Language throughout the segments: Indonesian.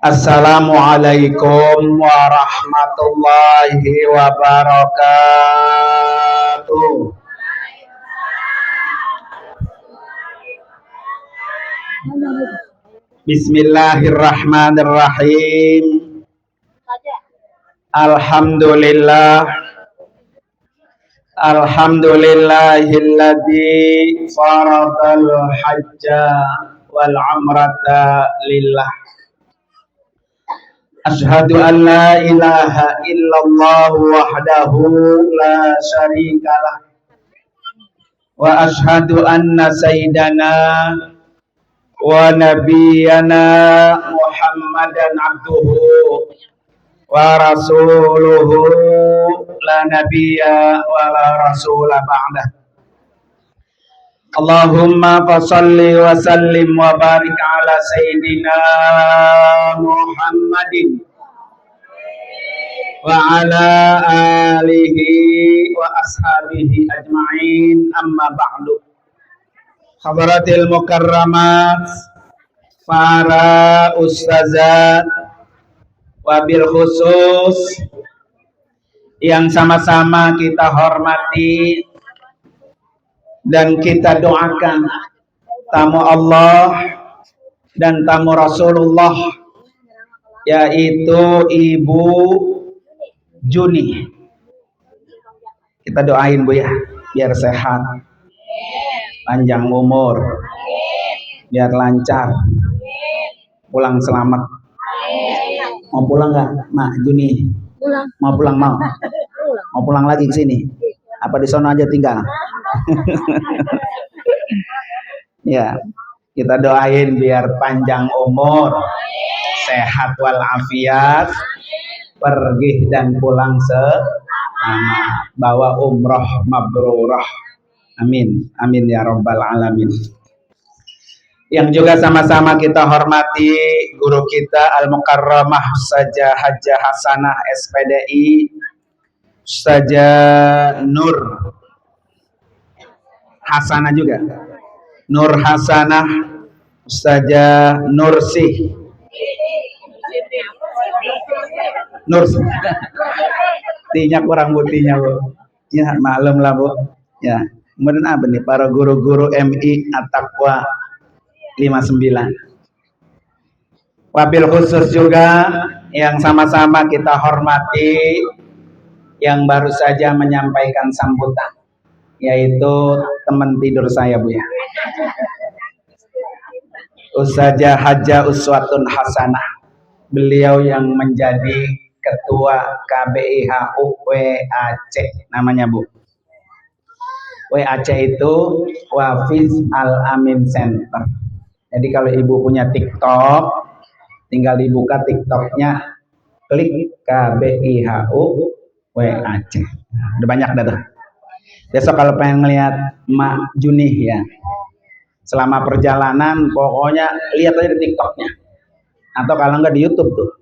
Assalamualaikum warahmatullahi wabarakatuh. Bismillahirrahmanirrahim. Alhamdulillah. Alhamdulillahilladzi faradal hajja wal umrata lillah. Asyhadu an la ilaha illallah wahdahu la syarikalah wa asyhadu anna sayyidana wa nabiyyana Muhammadan abduhu wa rasuluhu la nabiyya wa la rasula ba'dah. Allahumma fasalli wa sallim wa barik ala sayyidina Muhammadin wa ala alihi wa ashabihi ajma'in, amma ba'du. Hadaratil mukarramat, para ustazat, wabil khusus yang sama-sama kita hormati dan kita doakan, tamu Allah dan tamu Rasulullah, yaitu Ibu Juni. Kita doain Bu ya, biar sehat, panjang umur, biar lancar, pulang selamat. Mau pulang nggak, Mak Juni? Pulang. Mau pulang mau? Mau pulang lagi ke sini? Apa di sono aja tinggal? Ya, kita doain biar panjang umur, sehat walafiat, pergi dan pulang selamat, bawa umroh mabrurah. Amin, amin ya rabbal alamin. Yang juga sama-sama kita hormati guru kita Al-Mukarramah Ustazah Hajjah Hasanah SPDI, Ustazah Nur Hasanah juga, Nur Hasanah, Ustazah Nursih, Nursih, tinya kurang butinya Bu, ya maklum lah Bu, ya. Kemudian apa nih para guru-guru MI At-Taqwa 59. Wabil khusus juga yang sama-sama kita hormati yang baru saja menyampaikan sambutan, yaitu teman tidur saya Bu ya, Ustazah Hajjah Uswatun Hasanah. Beliau yang menjadi ketua KBIHU WAC namanya Bu. WAC itu Wafiz Al-Amin Center. Jadi kalau ibu punya TikTok, tinggal dibuka TikToknya, klik KBIHU WAC. Nah, udah banyak dah tuh. Besok kalau pengen ngeliat Mak Juni ya, selama perjalanan pokoknya lihat aja di TikToknya. Atau kalau enggak di YouTube tuh,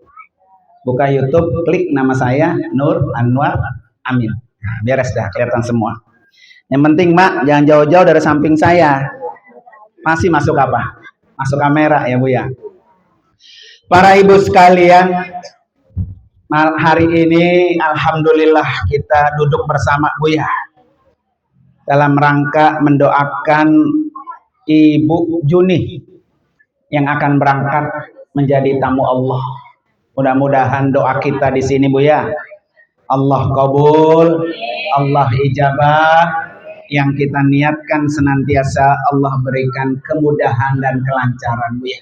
buka YouTube, klik nama saya Nur Anwar Amin. Nah, beres dah, kelihatan semua. Yang penting Mak jangan jauh-jauh dari samping saya. Masih masuk apa? Masuk kamera ya Bu ya. Para ibu sekalian, hari ini alhamdulillah kita duduk bersama Bu ya, dalam rangka mendoakan Ibu Juni yang akan berangkat menjadi tamu Allah. Mudah-mudahan doa kita di sini Bu ya, Allah kabul, Allah ijabah. Yang kita niatkan senantiasa Allah berikan kemudahan dan kelancaran Bu ya.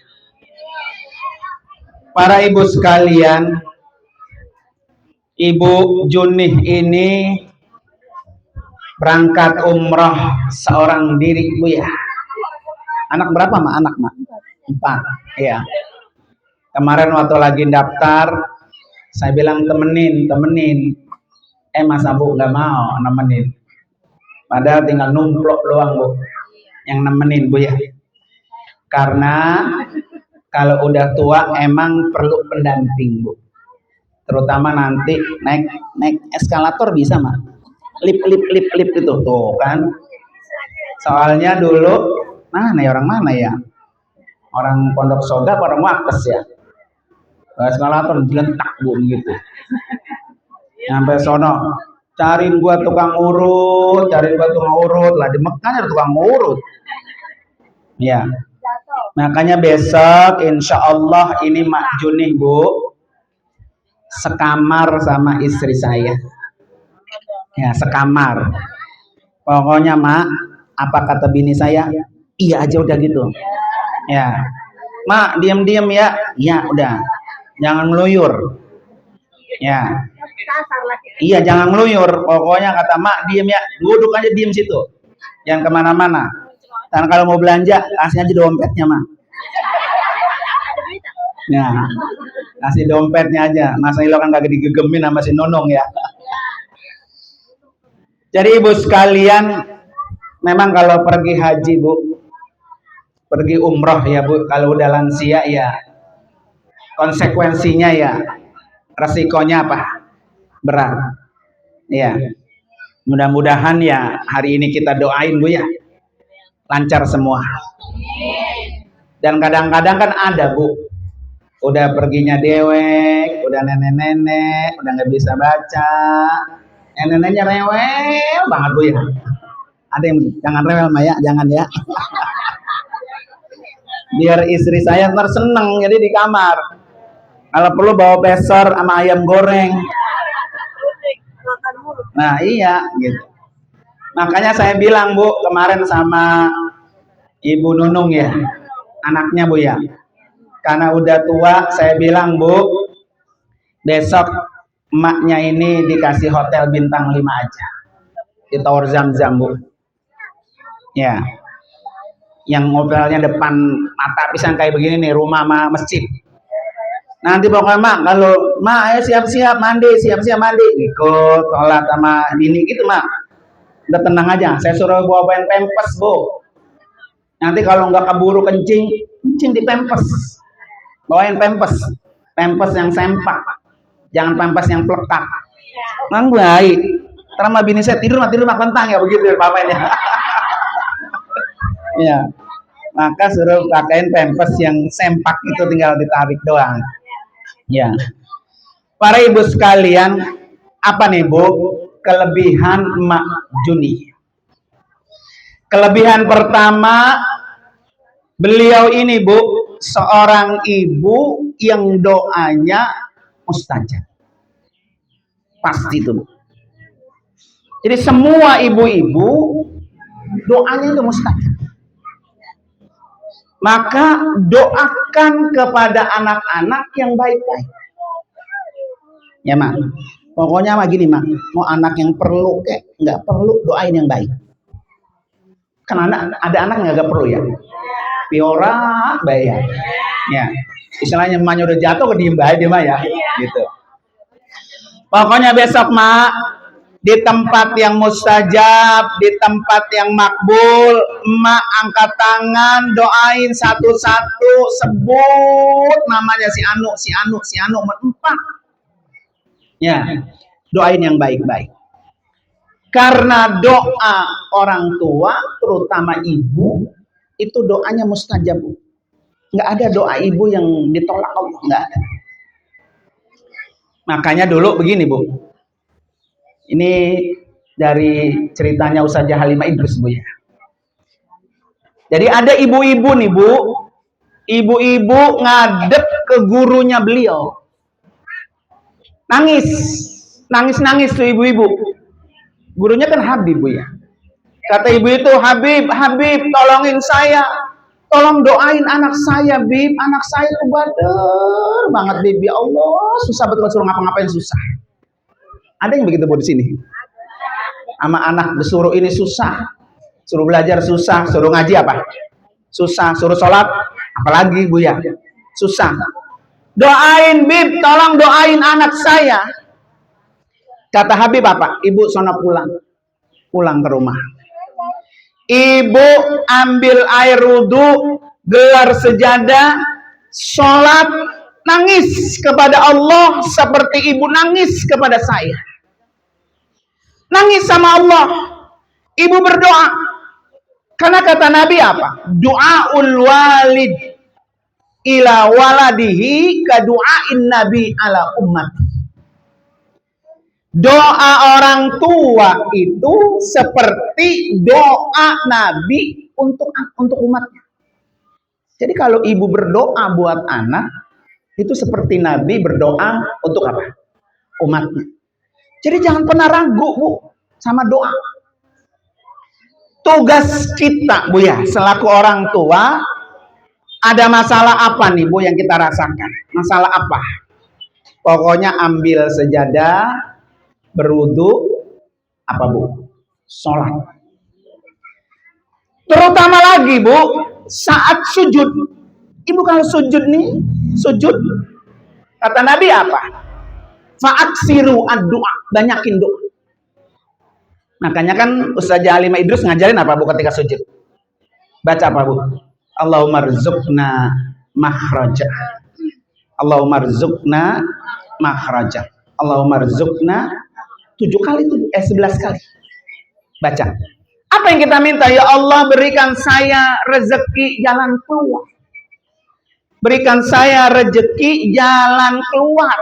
Para ibu sekalian, Ibu Juni ini berangkat umroh seorang diri Bu ya. Anak berapa Mak? Anak Mak? 4 ya. Kemarin waktu lagi daftar, saya bilang temenin. Masa Bu nggak mau nemenin. Padahal tinggal numplok doang Bu yang nemenin Bu ya. Karena kalau udah tua emang perlu pendamping Bu. Terutama nanti naik eskalator bisa Mak. Lip itu tuh kan. Soalnya dulu mana ya, orang mana ya? Orang Pondok Soga, orang Wakes ya. eskalator dilentak Bu begitu. Sampai sono, cariin gua tukang urut, lah di Mekah ada tukang urut. Ya, makanya besok insya Allah ini Mak Juni Bu sekamar sama istri saya. Ya sekamar. Pokoknya Mak, apa kata bini saya? Iya aja udah gitu. Ya, Mak diam-diam ya. Ya udah, jangan meluyur. Ya. Iya jangan ngeluyur. Pokoknya kata Mak diem ya, duduk aja diem situ. Jangan kemana-mana. Dan kalau mau belanja kasih aja dompetnya Mak. Ya, kasih dompetnya aja. Masa lo kan gak digegemin sama si Nonong ya. Jadi ibu sekalian, memang kalau pergi haji Bu, pergi umroh ya Bu, kalau udah lansia ya konsekuensinya ya resikonya apa? Berat. Ya. Mudah-mudahan ya hari ini kita doain Bu ya. Lancar semua. Dan kadang-kadang kan ada Bu, udah perginya dewek, udah nenek-nenek, udah nggak bisa baca, nenek-neneknya rewel banget Bu ya. Ada yang jangan rewel Maya, jangan ya. Biar istri saya ntar seneng jadi di kamar. Kalau perlu bawa pesor sama ayam goreng. Nah iya gitu. Makanya saya bilang Bu kemarin sama Ibu Nunung ya, anaknya Bu ya. Karena udah tua, saya bilang Bu, besok emaknya ini dikasih hotel bintang 5 aja. Di Tower Zam-Zam Bu. Ya. Yang hotelnya depan mata pisang kayak begini nih, rumah sama masjid. Nanti pokoknya Mak, kalau Mak ayo siap-siap mandi, ikut sholat sama bini gitu Mak. Udah tenang aja, saya suruh bawain pempes Bu. Nanti kalau nggak keburu kencing di pempes. Bawain pempes yang sempak, jangan pempes yang pelekat. Mang baik. Terima bini saya tidur mak kentang ya begitu ya bapaknya. Ya, maka suruh pakaiin pempes yang sempak itu tinggal ditarik doang. Ya, para ibu sekalian, apa nih Bu kelebihan Mak Juni? Kelebihan pertama, beliau ini Bu seorang ibu yang doanya mustajab. Pasti itu Bu. Jadi semua ibu-ibu doanya itu mustajab. Maka doakan kepada anak-anak yang baik-baik. Ya Mak. Pokoknya Mak gini Mak, mau anak yang perlu kayak nggak perlu doain yang baik. Kan ada anak yang nggak perlu ya. Piora bayar. Ya. Istilahnya emaknya udah jatuh ke diem baik dia Mak ya. Gitu. Pokoknya besok Mak di tempat yang mustajab, di tempat yang makbul, emak angkat tangan, doain satu-satu, sebut namanya si Anu, empat. Ya, doain yang baik-baik. Karena doa orang tua, terutama ibu, itu doanya mustajab. Nggak ada doa ibu yang ditolak Allah, nggak ada. Makanya dulu begini Bu. Ini dari ceritanya Ustazah Halimah Idrus Bu ya. Jadi ada ibu-ibu nih Bu, ibu-ibu ngadep ke gurunya beliau. Nangis tuh ibu-ibu. Gurunya kan Habib Bu ya. Kata ibu itu, Habib tolongin saya. Tolong doain anak saya, Bib. Anak saya tuh bader banget, Bib. Ya Allah, susah betul suruh ngapa-ngapain susah. Ada yang begitu Bu di sini? Sama anak disuruh ini susah, suruh belajar susah, suruh ngaji apa? Susah, suruh sholat apalagi Bu ya? Susah. Doain Bib, tolong doain anak saya. Kata Habib apa? Ibu sono pulang ke rumah. Ibu ambil air wudu, gelar sejadah, sholat, nangis kepada Allah seperti ibu nangis kepada saya. Nangis sama Allah. Ibu berdoa. Karena kata Nabi apa? Doaul walid ila waladihi kadu'ain nabi ala ummat. Doa orang tua itu seperti doa nabi untuk umatnya. Jadi kalau ibu berdoa buat anak itu seperti nabi berdoa untuk apa? Umatnya. Jadi jangan pernah ragu, Bu, sama doa. Tugas kita, Bu ya, selaku orang tua, ada masalah apa nih, Bu, yang kita rasakan? Masalah apa? Pokoknya ambil sejadah, berwudu, apa, Bu? Sholat. Terutama lagi, Bu, saat sujud. Ibu kalau sujud nih, sujud, kata Nabi apa? Fa'aksiru ad-du'a, banyakin doa. Makanya kan Ustazah Halimah Idrus ngajarin apa, Bu, ketika sujud? Baca apa, Bu? Allahumma rzuqna makhraja. Allahumma rzuqna makhraja. Allahumma rzuqna 7 kali, 11 kali. Baca. Apa yang kita minta? Ya Allah, berikan saya rezeki jalan keluar. Berikan saya rezeki jalan keluar.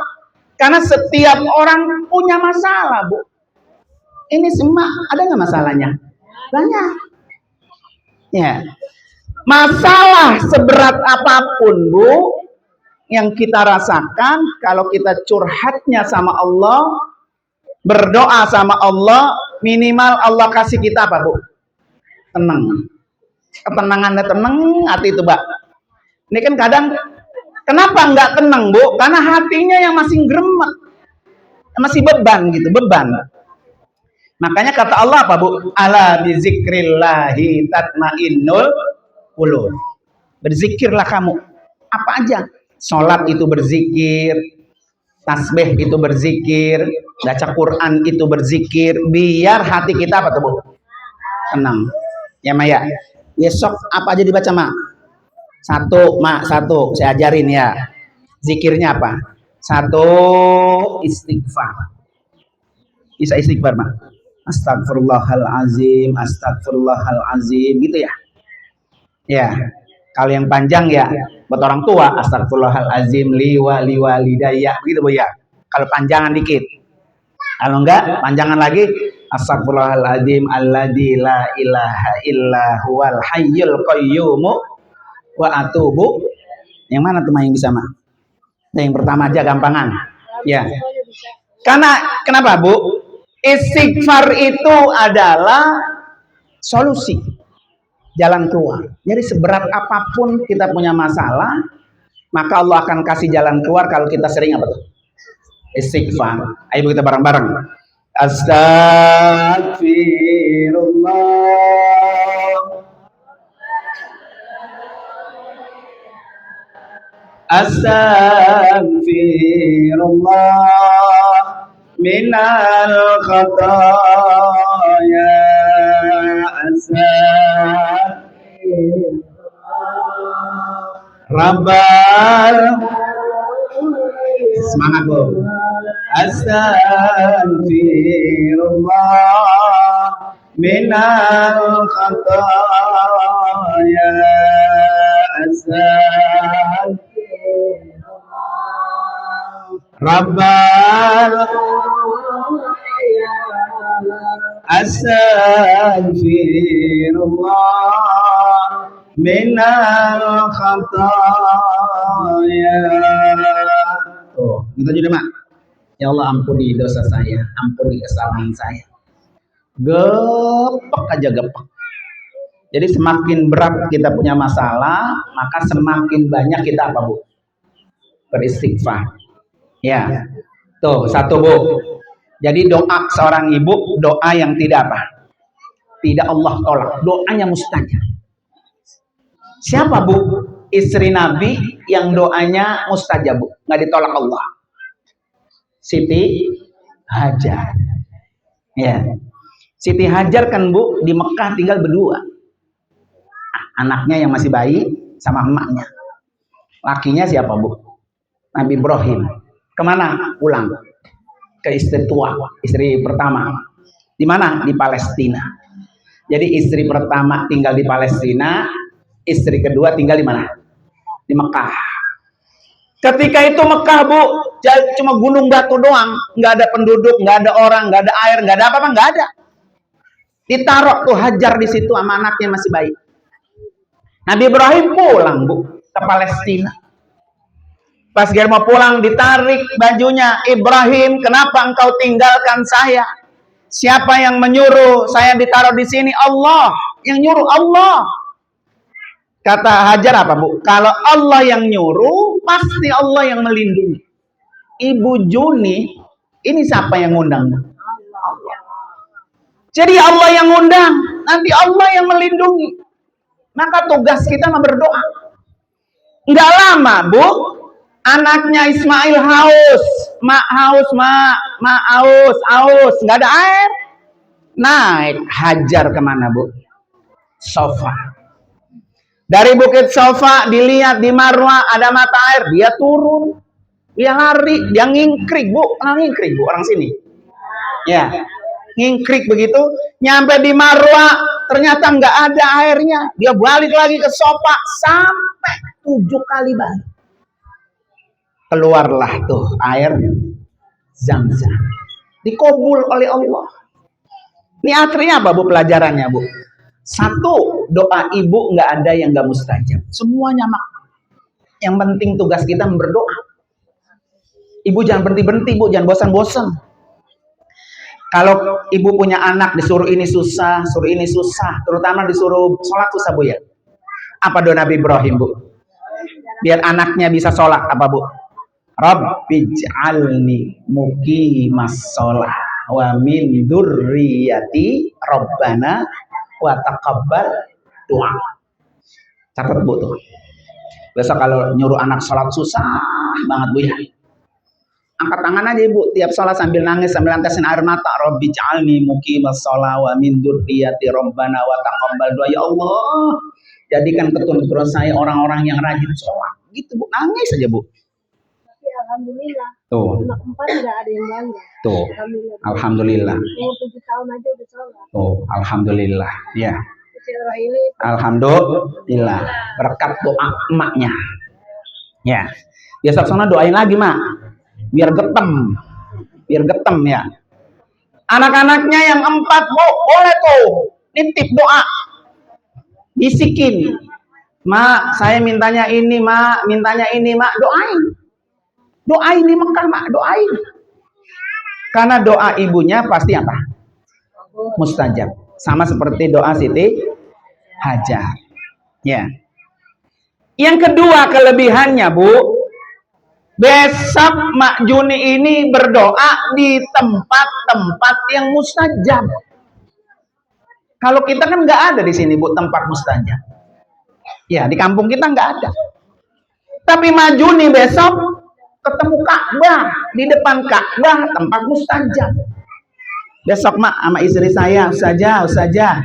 Karena setiap orang punya masalah, Bu. Ini semua ada nggak masalahnya? Banyak. Ya. Masalah seberat apapun, Bu, yang kita rasakan, kalau kita curhatnya sama Allah, berdoa sama Allah, minimal Allah kasih kita apa, Bu? Tenang. Ketenangannya tenang, hati itu, Mbak. Ini kan kadang, kenapa nggak tenang, Bu? Karena hatinya yang masih gremet, masih beban gitu, beban. Makanya kata Allah apa, Bu? Ala bizikrillahi tatmainnul qulub. Berzikirlah kamu. Apa aja? Sholat itu berzikir, tasbih itu berzikir, baca Quran itu berzikir, biar hati kita apa tuh, Bu? Tenang. Ya, Maya. Besok apa aja dibaca, Mak? Satu, saya ajarin ya. Zikirnya apa? 1, istighfar. Bisa istighfar, Mak. Astagfirullahalazim, astagfirullahalazim, gitu ya. Ya. Kalau yang panjang ya buat orang tua, astagfirullahalazim liwalidayya, gitu, Bu ya. Kalau panjangan dikit. Kalau enggak, panjangan lagi, astagfirullahalazim alladzi la ilaha illa huwal hayyul qayyum wa atubu. Yang mana tuh yang bisa, Mak? Nah, yang pertama aja gampangan. Ya. Karena kenapa, Bu? Istighfar itu adalah solusi, jalan keluar. Jadi seberat apapun kita punya masalah, maka Allah akan kasih jalan keluar kalau kita sering apa tuh? Istighfar. Ayo kita bareng-bareng. Astagfirullah. Astagfirullah minal khataya. Rabbal, semangat, Bu. Astagfirullah minal khataya. Rabbal, astagfirullah minal khataya. Tuh, gitu juga, Mak. Ya Allah, ampuni dosa saya, ampuni kesalahan saya. Gepek aja, gepek. Jadi semakin berat kita punya masalah, maka semakin banyak kita apa, Bu? Beristighfar. Ya. Tuh, 1, Bu. Jadi doa seorang ibu, doa yang tidak apa? Tidak Allah tolak, doanya mustajab. Siapa, Bu? Istri Nabi yang doanya mustajab, Bu, nggak ditolak Allah. Siti Hajar. Ya. Siti Hajar kan, Bu, di Mekah tinggal berdua. Anaknya yang masih bayi sama emaknya. Lakinya siapa, Bu? Nabi Ibrahim. Kemana? Pulang ke istri tua, istri pertama. Di mana? Di Palestina. Jadi istri pertama tinggal di Palestina, istri kedua tinggal di mana? Di Mekah. Ketika itu Mekah, Bu, cuma gunung batu doang, nggak ada penduduk, nggak ada orang, nggak ada air, nggak ada apa-apa, nggak ada. Ditaruh tuh Hajar di situ sama anaknya masih bayi. Nabi Ibrahim pulang, Bu, ke Palestina. Pas dia mau pulang ditarik bajunya. Ibrahim, kenapa engkau tinggalkan saya? Siapa yang menyuruh saya ditaruh di sini? Allah yang nyuruh, Allah. Kata Hajar apa, Bu? Kalau Allah yang nyuruh, pasti Allah yang melindungi. Ibu Juni, ini siapa yang ngundang? Allah. Jadi Allah yang ngundang, nanti Allah yang melindungi. Maka tugas kita berdoa. Enggak lama, Bu, anaknya Ismail haus, haus, nggak ada air. Naik Hajar kemana, Bu? Sofa. Dari Bukit Sofa dilihat di Marwah ada mata air, dia turun, dia lari, dia ngingkrik, Bu, ngingkrik, Bu, orang sini. Ya, ngingkrik begitu, nyampe di Marwah, ternyata nggak ada airnya. Dia balik lagi ke Sofa sampai 7 kali balik. Keluarlah tuh air Zam-Zam. Dikabul oleh Allah. Ini artinya apa, Bu, pelajarannya, Bu? Satu, doa ibu nggak ada yang nggak mustajab. Semuanya makna. Yang penting tugas kita berdoa. Ibu jangan berhenti-berhenti, Bu, jangan bosan-bosan. Kalau ibu punya anak disuruh ini susah, suruh ini susah, terutama disuruh sholat susah, Bu, ya. Apa doa Nabi Ibrahim, Bu? Biar anaknya bisa sholat, apa, Bu? Rabbij'alni muqimas sholah wa min dzurriyyati rabbana wa taqabbal doa. Catat, Bu, tuh. Besok kalau nyuruh anak sholat susah banget, Bu, ya. Angkat tangan aja, Ibu, tiap sholat sambil nangis, sambil lantasin air mata. Rabbij'alni muqimas sholah wa min dzurriyyati rabbana wa taqabbal doa. Ya Allah, jadikan keturunan saya orang-orang yang rajin sholat. Gitu, Bu, nangis aja, Bu. Alhamdulillah. Tuh. Anak 4 nggak ada yang bangga. Tuh. Alhamdulillah. Umur 7 tahun aja udah sholat. Tuh, alhamdulillah. Ya. Ini. Alhamdulillah. Berkat doa emaknya. Ya. Besok sana doain lagi, Mak. Biar getem. Biar getem, ya. Anak-anaknya yang 4, Bu, boleh tuh nitip doa. Bisikin. Mak, saya mintanya ini, Mak. Mintanya ini, Mak. Doain. Doain di Mekah, Mak, doain. Karena doa ibunya pasti apa? Mustajab. Sama seperti doa Siti Hajar. Ya. Yang kedua kelebihannya, Bu, besok Mak Juni ini berdoa di tempat-tempat yang mustajab. Kalau kita kan nggak ada di sini, Bu, tempat mustajab. Ya, di kampung kita nggak ada. Tapi Mak Juni besok ketemu Ka'bah, di depan Ka'bah tempat mustajab. Besok, Mak, sama istri saya, Ustazah,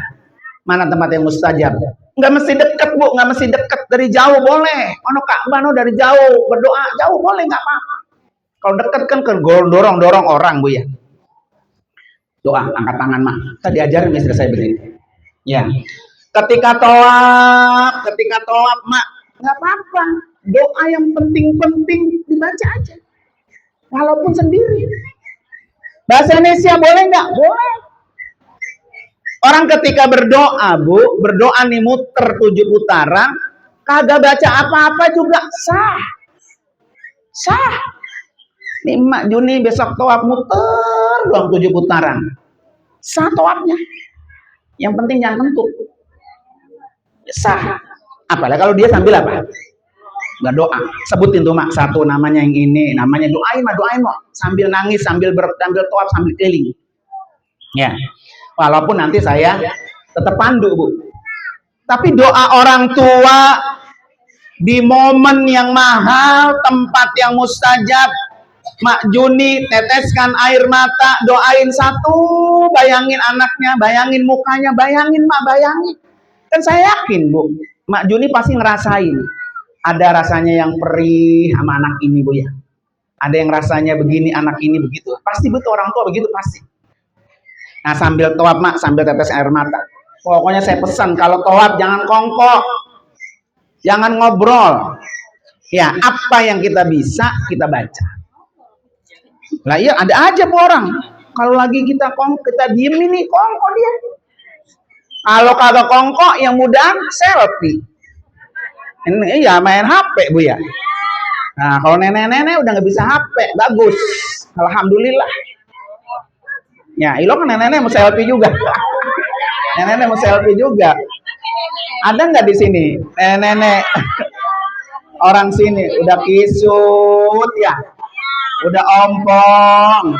mana tempat yang mustajab? Nggak mesti deket, Bu, nggak mesti deket, dari jauh boleh. Ono Ka'bah no dari jauh, berdoa jauh boleh, nggak apa-apa. Kalau deket kan dorong orang, Bu, ya. Doa, angkat tangan, Mak. Tadi ajarin istri saya begini. Ya. Ketika tawaf, Mak, nggak apa-apa. Doa yang penting-penting dibaca aja. Walaupun sendiri. Bahasa Indonesia boleh nggak? Boleh. Orang ketika berdoa, Bu, berdoa nih muter 7 putaran, kagak baca apa-apa juga sah. Sah. Nih Mak Juni besok tawaf muter doang 7 putaran. Sah tawafnya. Yang penting jangan kentut. Sah. Apalagi kalau dia sambil apa? Berdoa, sebutin tuh, Mak, satu namanya yang ini, namanya doain, Mak, sambil nangis, sambil tawaf, sambil keliling. Ya, walaupun nanti saya tetap pandu, Bu. Tapi doa orang tua di momen yang mahal, tempat yang mustajab, Mak Juni teteskan air mata, doain satu, bayangin anaknya, bayangin mukanya, bayangin, Mak, bayangin. Kan saya yakin, Bu, Mak Juni pasti ngerasain. Ada rasanya yang perih sama anak ini, Bu, ya. Ada yang rasanya begini, anak ini begitu. Pasti betul orang tua begitu, pasti. Nah, sambil tawaf, Mak, sambil tetes air mata. Pokoknya saya pesan, kalau tawaf jangan kongkok. Jangan ngobrol. Ya, apa yang kita bisa kita baca. Lah iya ada aja bu orang. Kalau lagi kita diem ini kongko dia. Kalau kagak kongko yang mudah selfie. Ini iya main HP bu ya. Nah kalau nenek-nenek udah nggak bisa HP, bagus. Alhamdulillah. Ya, ilo kan nenek-nenek mau selfie juga. Nenek-nenek mau selfie juga. Ada nggak di sini nenek-nenek orang sini udah kisut ya, udah ompong,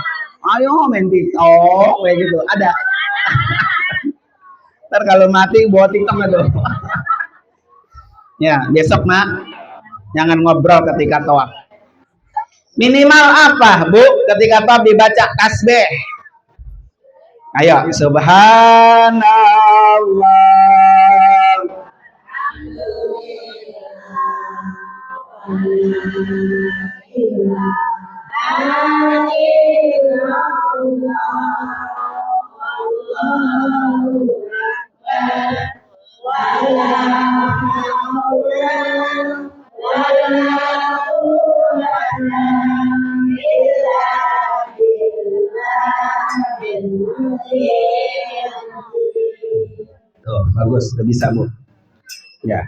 ayo main TikTok kayak gitu, ada. Ntar kalau mati bawa TikTok nggak tuh? Ya besok mak jangan ngobrol ketika tawaf. Minimal apa bu ketika tawaf dibaca tasbih? Ayo subhanallah. Tuh, bagus, udah bisa bu. Ya,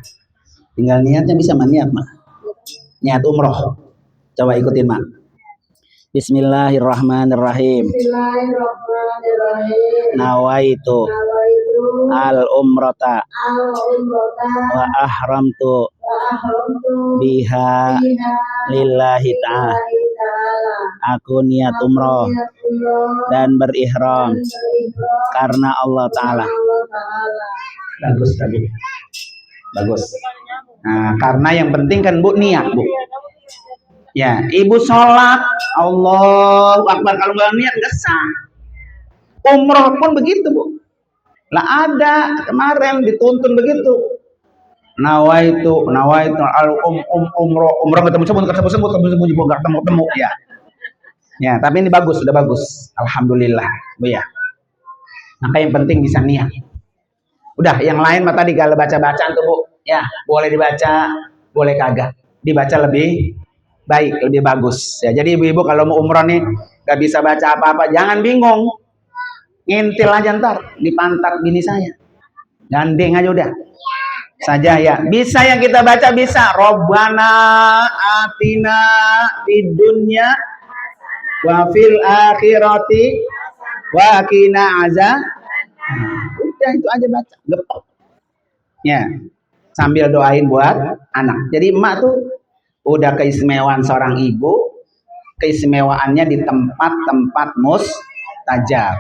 tinggal niatnya bisa niat mak. Niat umroh. Coba ikutin mak. Bismillahirrahmanirrahim. Bismillahirrahmanirrahim. Nawaitu al umrata wa ahramtu biha lillahi ta'ala. Aku niat umroh dan berihram karena Allah Ta'ala. Bagus tadi. Bagus. Nah, karena yang penting kan bu niat bu. Ya, ibu sholat, Allahu Akbar, kalau nggak niat nggak sah. Umroh pun begitu bu. Lah ada kemarin dituntun begitu. Nawaitu al umroh ketemu ya. Ya, tapi ini bagus, sudah bagus. Alhamdulillah, bu ya. Maka yang penting bisa niat. Udah, yang lain mah tadi kalau baca-bacaan tuh bu, ya boleh dibaca, boleh kagak. Dibaca lebih baik, lebih bagus. Ya, jadi ibu-ibu kalau mau umroh nih gak bisa baca apa-apa, jangan bingung. Ngintil aja ntar di pantat bini saya. Gandeng aja udah. Saja ya. Bisa yang kita baca bisa. Robbana atina fid dunya wa fil akhirati wa qina azab. Udah itu aja baca. Gepok. Ya. Sambil doain buat anak. Jadi emak tuh udah keistimewaan seorang ibu, keistimewaannya di tempat-tempat mustajab.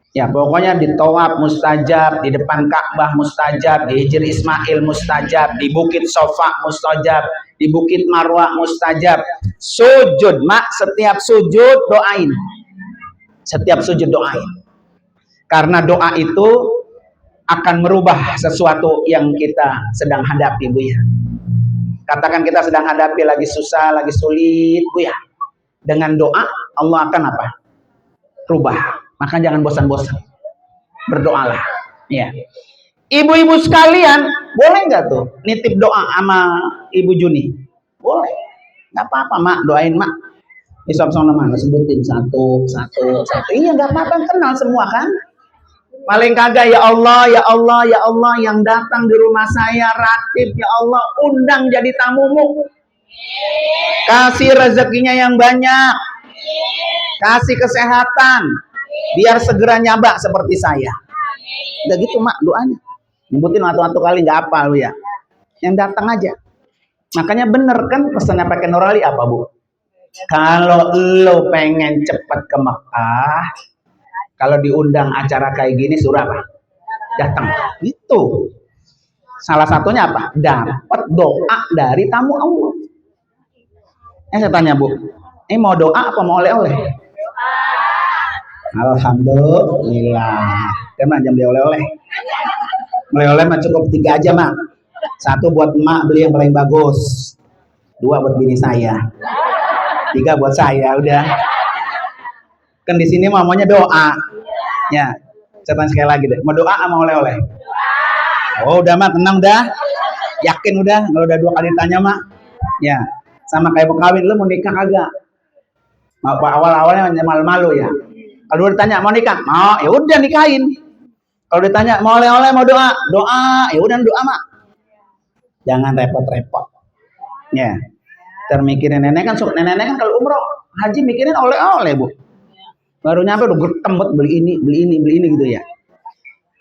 Ya pokoknya di Tawaf mustajab, di depan Ka'bah mustajab, di Hijr Ismail mustajab, di Bukit Sofa mustajab, di Bukit Marwah mustajab. Sujud mak, setiap sujud doain. Setiap sujud doain. Karena doa itu akan merubah sesuatu yang kita sedang hadapi bu ya. Katakan kita sedang hadapi lagi susah, lagi sulit, bu ya. Dengan doa Allah akan apa? Rubah. Maka jangan bosan-bosan. Berdoalah. Ya. Ibu-ibu sekalian, boleh nggak tuh nitip doa sama Ibu Juni? Boleh. Nggak apa-apa mak, doain mak. Isam-sama mana sebutin satu. Iya nggak apa-apa, kenal semua kan? Paling kagak ya Allah yang datang di rumah saya ratib ya Allah undang jadi tamumu. Kasih rezekinya yang banyak. Kasih kesehatan. Biar segera nyabak seperti saya. Udah gitu mak doanya. Nyebutin waktu-waktu kali nggak apa lu ya. Yang datang aja. Makanya bener kan pesannya pakai Nurali apa bu? Kalau lo pengen cepet ke Mekah, kalau diundang acara kayak gini suruh apa? Datang. Itu. Salah satunya apa? Dapat doa dari tamu Allah. Saya tanya bu, ini mau doa apa mau oleh-oleh? Alhamdulillah. Karena jam beli oleh-oleh. Oleh-oleh mah cukup 3 aja mak. 1 buat emak beli yang paling bagus. 2 buat bini saya. 3 buat saya udah. Kan di sini maunya doa. Ya, saya tanya sekali lagi deh. Mau doa sama oleh-oleh? Oh udah mak, tenang dah. Yakin udah. Kalau udah 2 kali tanya mak. Ya, sama kayak mau kawin, lu mau nikah kagak? Awal-awalnya malu-malu ya. Kalau ditanya mau nikah, mau, ya udah nikahin. Kalau ditanya mau oleh-oleh, mau doa, doa, ya udah doa mak. Jangan repot-repot. Ya, termikirin nenek kan kalau umroh haji mikirin oleh-oleh bu. Baru nyampe udah gertembet beli ini gitu ya.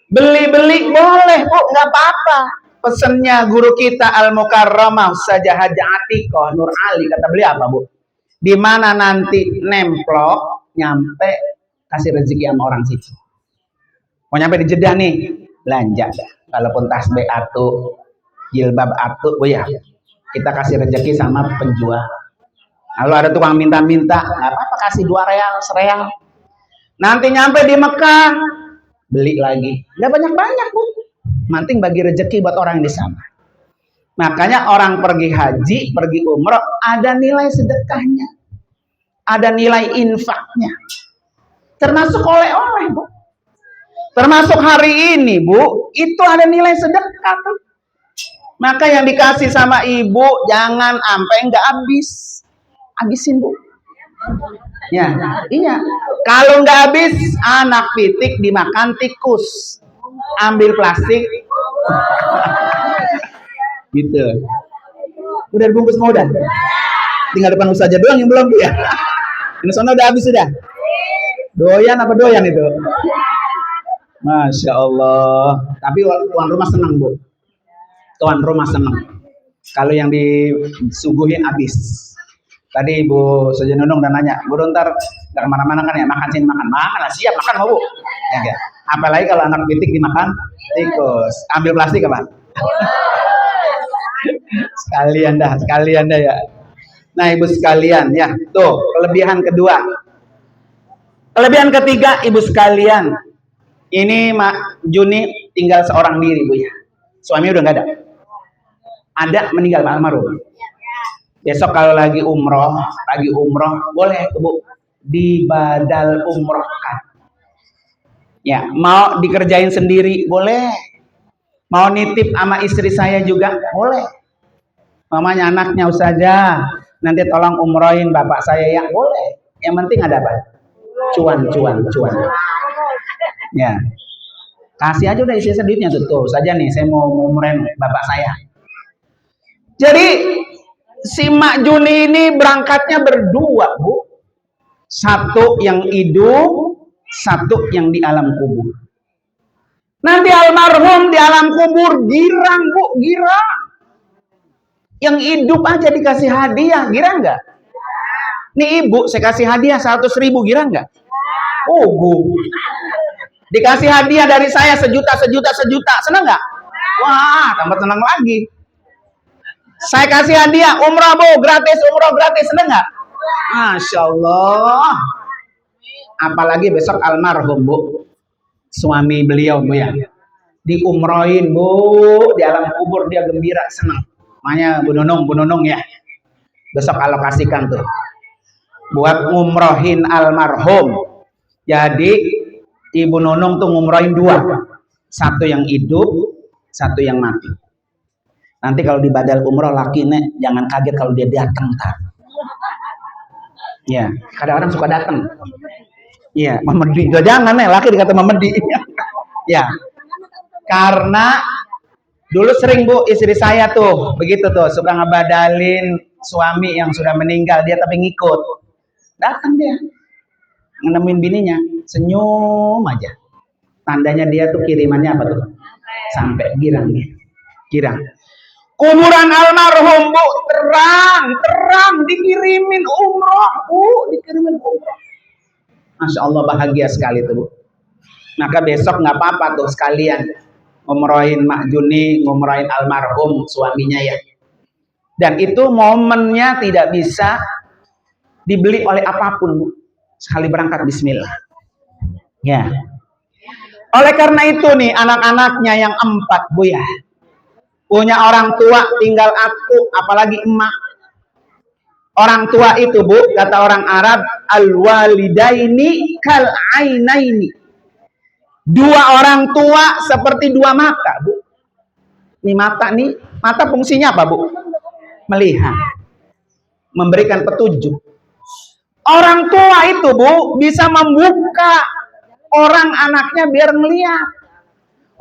Beli boleh bu, nggak apa-apa. Pesennya guru kita Al-Mukarramah Ustazah Haja Atikoh Nur Ali, kata beliau apa bu? Di mana nanti nemplok nyampe kasih rezeki sama orang situ. Mau nyampe di Jeddah nih, belanja dah. Walaupun tasbih atuh, jilbab atuh, bu ya. Kita kasih rezeki sama penjual. Lalu ada tukang minta-minta, nggak apa-apa kasih 2 real, 1 real. Nanti nyampe di Mekah, beli lagi. Nggak banyak-banyak bu. Manting bagi rezeki buat orang di sana. Makanya orang pergi haji, pergi umroh, ada nilai sedekahnya. Ada nilai infaknya. Termasuk oleh-oleh bu. Termasuk hari ini bu, itu ada nilai sedekah tuh. Maka yang dikasih sama ibu jangan sampai nggak habis. Habisin bu. Ya, iya. Kalau nggak habis, anak pitik dimakan tikus. Ambil plastik. Gitu. Udah dibungkus mau udah. Tinggal depan usaha doang yang belum ya. Ini sana udah habis sudah. Doyan apa doyan itu? Masya Allah. Tapi tuan rumah senang bu. Tuan rumah senang. Kalau yang disuguhin habis. Tadi Ibu Soja Nunung dan nanya, Bu ntar nggak kemana-mana kan ya, makan sini makan lah, siap makan mau bu. Ya enggak. Apalagi kalau anak pitik dimakan tikus, ambil plastik apa? sekalian dah ya. Nah ibu sekalian ya, tuh kelebihan kedua. Kelebihan ketiga ibu sekalian, ini Mak Juni tinggal seorang diri bu ya, suami udah nggak ada meninggal almarhum. Besok kalau lagi umroh boleh bu dibadal umrohkan. Ya, mau dikerjain sendiri boleh. Mau nitip sama istri saya juga boleh. Mamanya anaknya Ustazah, nanti tolong umrohin bapak saya ya boleh. Yang penting ada apa? Cuan. Ya. Kasih aja udah isi duitnya tuh saja nih, saya mau umrohin bapak saya. Jadi si Mak Juni ini berangkatnya berdua bu. Satu yang hidup, satu yang di alam kubur. Nanti almarhum di alam kubur girang bu, girang. Yang hidup aja dikasih hadiah, girang nggak? Nih ibu, saya kasih hadiah 100.000, girang nggak? Oh bu, dikasih hadiah dari saya sejuta, seneng nggak? Wah, tambah senang lagi. Saya kasih hadiah umroh bu, gratis, seneng nggak? Masya Allah. Apalagi besok almarhum bu, suami beliau bu ya, diumrohin bu, di alam kubur dia gembira, senang. Makanya Bu Nunung ya, besok alokasikan tuh buat ngumrohin almarhum. Jadi Ibu Nunung tuh ngumrohin 2, satu yang hidup, satu yang mati. Nanti kalau di badal umroh laki nek jangan kaget kalau dia datang tar. Ya, kadang orang suka datang. Iya, memedi. Jangan nih laki dikata memedi. Ya, karena dulu sering bu istri saya tuh begitu tuh suka ngebadalin suami yang sudah meninggal, dia tapi ngikut. Datang dia nemuin bininya, senyum aja. Tandanya dia tuh kirimannya apa tuh? Sampai girang. Kuburan almarhum bu terang dikirimin umroh bu, Masya Allah bahagia sekali tuh bu. Maka besok nggak apa-apa tuh sekalian ngumrohin Mak Juni, ngumrohin almarhum suaminya ya. Dan itu momennya tidak bisa dibeli oleh apapun bu. Sekali berangkat bismillah. Ya. Oleh karena itu nih anak-anaknya yang 4 bu ya, punya orang tua tinggal aku, apalagi emak. Orang tua itu bu, kata orang Arab, al-walidaini kal ainaini. 2 orang tua seperti 2 mata bu. Ini mata nih, mata fungsinya apa bu? Melihat. memberikan petunjuk. Orang tua itu, Bu, bisa membuka orang anaknya biar melihat.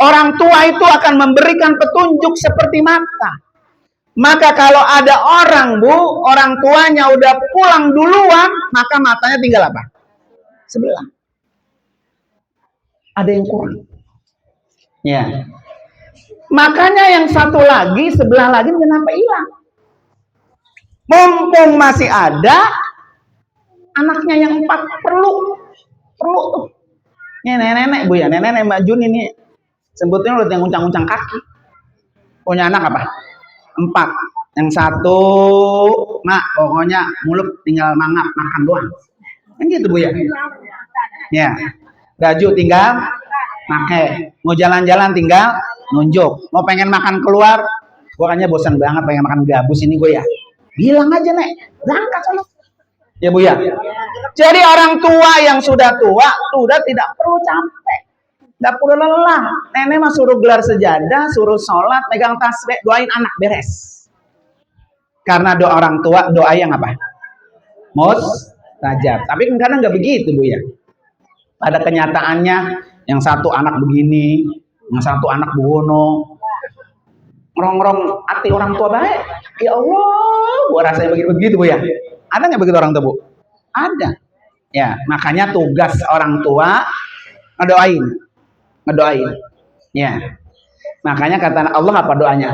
Orang tua itu akan memberikan petunjuk seperti mata. Maka kalau ada orang, Bu, orang tuanya udah pulang duluan, maka matanya tinggal apa? Sebelah. Ada yang kurang. Ya. Makanya yang satu lagi, sebelah lagi kenapa hilang? Mumpung masih ada, anaknya yang 4 perlu tuh. Ini nenek-nenek, Bu ya, nenek-nenek Mbak Jun ini sebetulnya udah yang uncang-uncang kaki. Punya anak apa? 4. Yang satu, Mak, pokoknya mulut tinggal mangap, makan doang. Kan gitu, Bu ya. Ya. Baju tinggal pakai. Mau jalan-jalan tinggal nunjuk. Mau pengen makan keluar, gua kayaknya bosan banget pengen makan gabus ini gue ya. Bilang aja, Nek, berangkat sono. Ya, Bu ya. Jadi orang tua yang sudah tua sudah tidak perlu capek. Tidak perlu lelah. Nenek mah suruh gelar sejadah, suruh sholat, pegang tasbih, doain anak beres. Karena doa orang tua, doa yang apa? Mustajab. Tapi kadang nggak begitu, Bu ya. Pada kenyataannya, yang satu anak begini, yang satu anak buwono, ngerong-ngerong hati orang tua baik. Ya Allah, gua rasanya begitu, Bu ya. Ada nggak begitu orang tua, Bu? Ada. Ya, makanya tugas orang tua ngedoain. Ya. Makanya kata Allah apa doanya?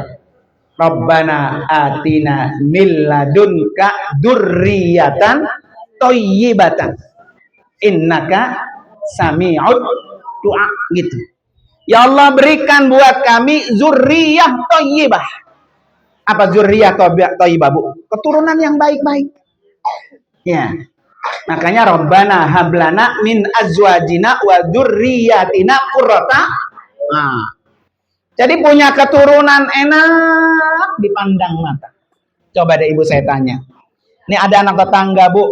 Rabbana atina min ladunka dzurriyyatan thayyibatan innaka sami'ud du'a gitu. Ya Allah, berikan buat kami zurriyah thayyibah. Apa zurriyah thayyibah, Bu? Keturunan yang baik-baik. Ya. Makanya Rabbana hablana min azwajina wa dzurriyyatina qurrata. Nah. Jadi punya keturunan enak dipandang mata. Coba deh ibu saya tanya. Ini ada anak tetangga, Bu.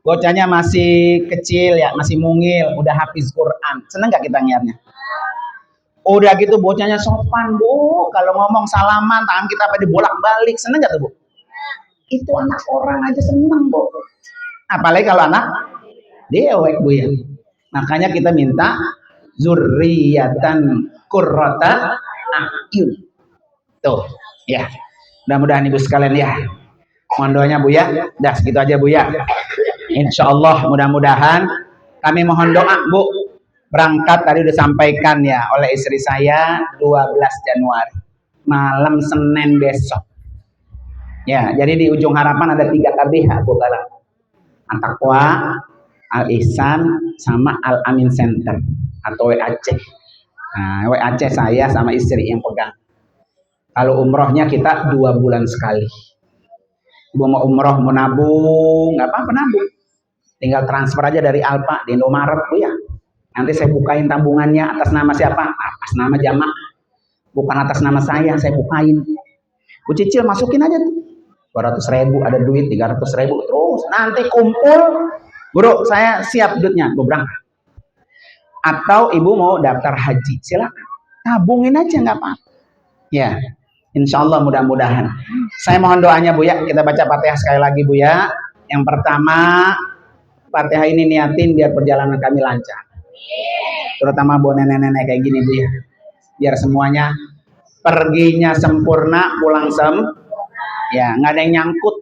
Bocahnya masih kecil ya, masih mungil, udah hafiz Quran. Seneng gak kita ngeliatnya? Udah gitu bocahnya sopan, Bu. Kalau ngomong salaman, tangan kita pada bolak-balik. Seneng gak tuh, Bu? Itu anak orang aja seneng, Bu. Apalagi kalau anak dewek, Bu ya. Makanya kita minta zurriyatan qurrata a'yun. Tuh, ya. Mudah-mudahan ibu sekalian ya. Mohon doanya, Bu ya. Dah segitu aja, Bu ya. Insya Allah mudah-mudahan kami mohon doa, Bu. Berangkat tadi udah sampaikan ya oleh istri saya 12 Januari. Malam Senin besok. Ya, jadi di ujung harapan ada 3 KBH, Bu Kala. Antakwa, Al Ihsan, sama Al Amin Center atau WAC. Nah, WAC saya sama istri yang pegang. Kalau umrohnya kita 2 bulan sekali. Ibu mau umroh, mau nabung, nggak apa-apa nabung. Tinggal transfer aja dari Alfa di Indomaret, Bu ya. Nanti saya bukain tabungannya atas nama siapa? Atas nama jamaah. Bukan atas nama saya bukain. Bu cicil masukin aja tuh. 200.000 ada duit, 300.000 terus nanti kumpul, Bro, saya siap duitnya, gue berangkat. Atau ibu mau daftar haji, silakan tabungin aja nggak apa-apa. Ya, insya Allah mudah-mudahan. Saya mohon doanya, Bu ya. Kita baca Fatihah sekali lagi, Bu ya. Yang pertama, Fatihah ini niatin biar perjalanan kami lancar. Terutama buat nenek-nenek kayak gini, Bu ya. Biar semuanya perginya sempurna, pulang ya, nggak ada yang nyangkut.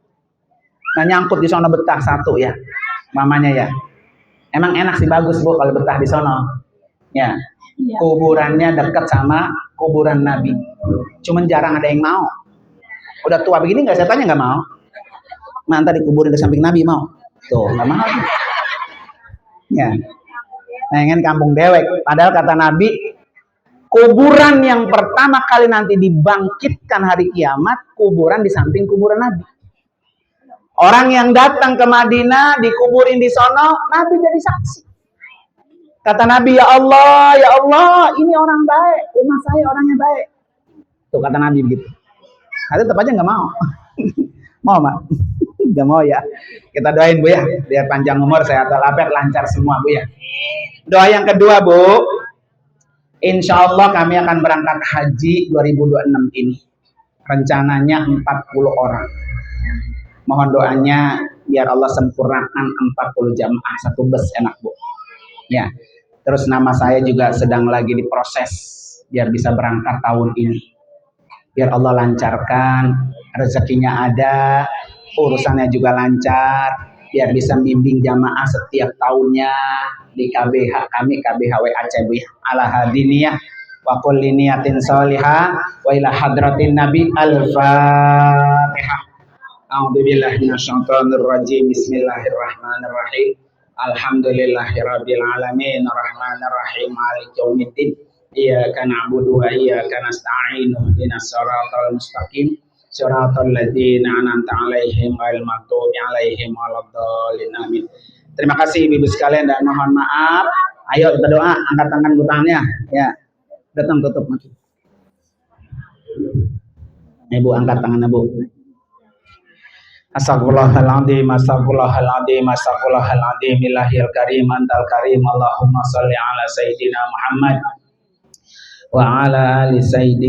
Nggak nyangkut di sono betah satu ya. Mamanya ya. Emang enak sih, bagus, Bu, kalau betah di sono. Ya. Kuburannya dekat sama kuburan Nabi. Cuman jarang ada yang mau. Udah tua begini nggak, saya tanya nggak mau. Nanti dikuburin di samping Nabi mau. Tuh, nggak mau. Ya. Pengen kampung dewek. Padahal kata Nabi, kuburan yang pertama kali nanti dibangkitkan hari kiamat, kuburan di samping kuburan Nabi. Orang yang datang ke Madinah dikuburin di sono, Nabi jadi saksi. Kata Nabi, ya Allah, ini orang baik, rumah saya orangnya baik. Tuh kata Nabi begitu. Tapi tetap aja nggak mau. Mau, Mak? Nggak mau ya. Kita doain, Bu ya, biar panjang umur, sehat walafiat, lancar semua, Bu ya. Doa yang kedua, Bu. Insya Allah kami akan berangkat haji 2026 ini. Rencananya 40 orang. Mohon doanya biar Allah sempurnakan 40 jamaah satu bus enak Bu. Ya. Terus nama saya juga sedang lagi diproses biar bisa berangkat tahun ini. Biar Allah lancarkan, rezekinya ada, urusannya juga lancar, biar bisa bimbing jamaah setiap tahunnya di KBH kami KBHW Aceh Bu ya. Ala hadiniyah wa kulli niyatin sholihah wa ila hadratin nabi al-fatihah. A'udzubillahi minasyaitonir rajim. Bismillahirrahmanirrahim. Alhamdulillahirabbil alamin arrahmanir rahim maliki yaumiddin. Iyyaka na'budu wa iyyaka nasta'in ihdinas siratal mustaqim siratal ladzina an'amta 'alaihim ghairil maghdubi 'alaihim waladdallin amin. Terima kasih Ibu sekalian dan mohon maaf. Ayo kita doa, angkat tangan butannya ya. Datang tutup mati. Ibu angkat tangannya Bu. Astagfirullahaladzim, astagfirullahaladzim, astagfirullahaladzim, illahil karim, antal karim, Allahumma salli ala sayyidina Muhammad wa ala ali sayyidina